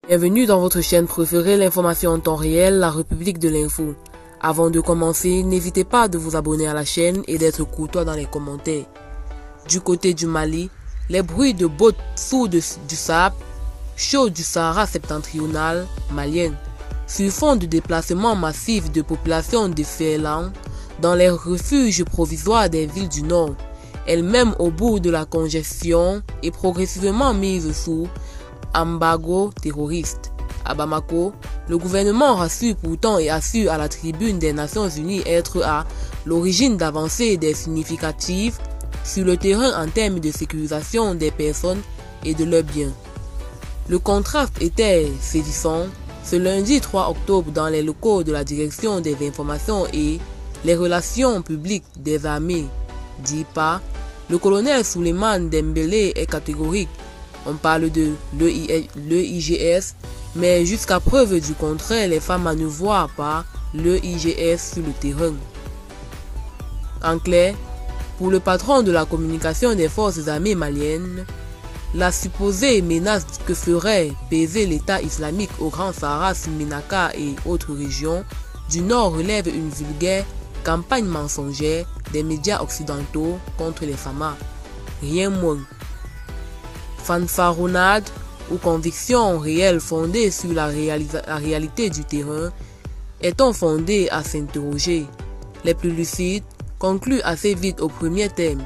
Bienvenue dans votre chaîne préférée, l'information en temps réel, la République de l'info. Avant de commencer, n'hésitez pas de vous abonner à la chaîne et d'être courtois dans les commentaires. Du côté du Mali, les bruits de bottes sous du sable chaud du Sahara septentrional malien, sur fond de déplacement massif de populations déferlant dans les refuges provisoires des villes du Nord, elles-mêmes au bout de la congestion et progressivement mises sous embargo terroriste. À Bamako, le gouvernement rassure pourtant et assure à la tribune des Nations Unies être à l'origine d'avancées significatives sur le terrain en termes de sécurisation des personnes et de leurs biens. Le contraste était saisissant ce lundi 3 octobre dans les locaux de la Direction des informations et les relations publiques des armées (DIRPA). Le colonel Souleymane Dembélé est catégorique. On parle de l'EIGS, mais jusqu'à preuve du contraire, les femmes manœuvrent par l'EIGS sur le terrain. En clair, pour le patron de la communication des forces armées maliennes, la supposée menace que ferait peser l'État islamique au Grand Sahara, Ménaka et autres régions du Nord relève une vulgaire campagne mensongère des médias occidentaux contre les FAMA. Rien moins. Fanfaronnade ou conviction réelle fondée sur la réalité du terrain, est-on fondé à s'interroger? Les plus lucides concluent assez vite au premier thème,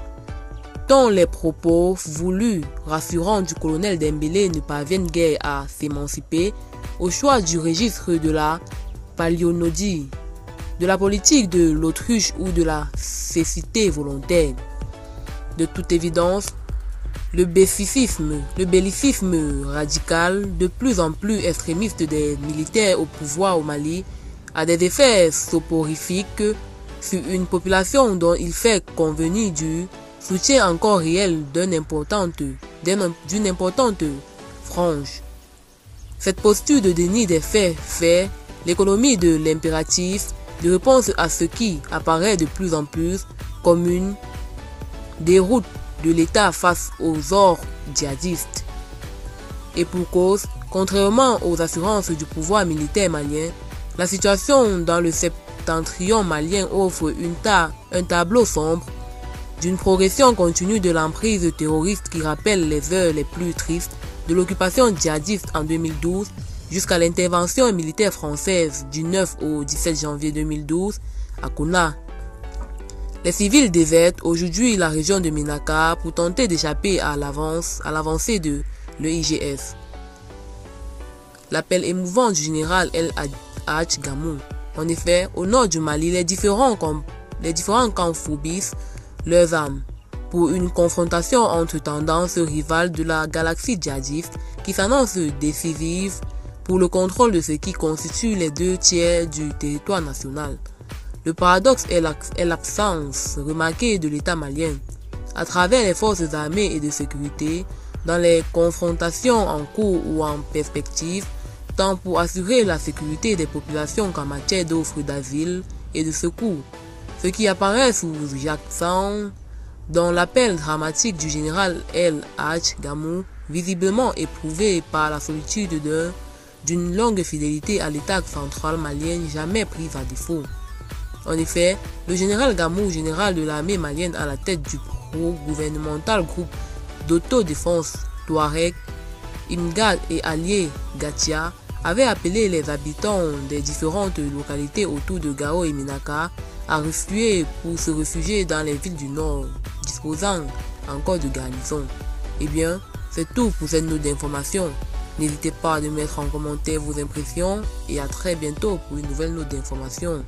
dont les propos voulus rassurants du colonel Dembélé ne parviennent guère à s'émanciper au choix du registre de la paléonodie, de la politique de l'autruche ou de la cécité volontaire. De toute évidence, le bellicisme radical, de plus en plus extrémiste des militaires au pouvoir au Mali, a des effets soporifiques sur une population dont il fait convenir du soutien encore réel d'une importante frange. Cette posture de déni des faits fait l'économie de l'impératif de réponse à ce qui apparaît de plus en plus comme une déroute de l'État face aux ordres djihadistes. Et pour cause, contrairement aux assurances du pouvoir militaire malien, la situation dans le septentrion malien offre un tableau sombre d'une progression continue de l'emprise terroriste qui rappelle les heures les plus tristes de l'occupation djihadiste en 2012 jusqu'à l'intervention militaire française du 9 au 17 janvier 2012 à Kouna. Les civils désertent aujourd'hui la région de Ménaka pour tenter d'échapper à l'avancée de l'EIGS. L'appel émouvant du général El Hadj Gamou. En effet, au nord du Mali, les différents camps fourbissent leurs armes pour une confrontation entre tendances rivales de la galaxie djihadiste qui s'annonce décisive pour le contrôle de ce qui constitue les 2/3 du territoire national. Le paradoxe est l'absence remarquée de l'État malien, à travers les forces armées et de sécurité, dans les confrontations en cours ou en perspective, tant pour assurer la sécurité des populations qu'en matière d'offres d'asile et de secours. Ce qui apparaît sous-jacent dans l'appel dramatique du général El Hadj Gamou, visiblement éprouvé par la solitude d'une longue fidélité à l'État central malien jamais prise à défaut. En effet, le général Gamou, général de l'armée malienne à la tête du pro-gouvernemental groupe d'autodéfense Touareg, Imgad et allié Gatia, avait appelé les habitants des différentes localités autour de Gao et Ménaka à refluer pour se réfugier dans les villes du Nord, disposant encore de garnisons. Eh bien, c'est tout pour cette note d'information. N'hésitez pas à mettre en commentaire vos impressions et à très bientôt pour une nouvelle note d'information.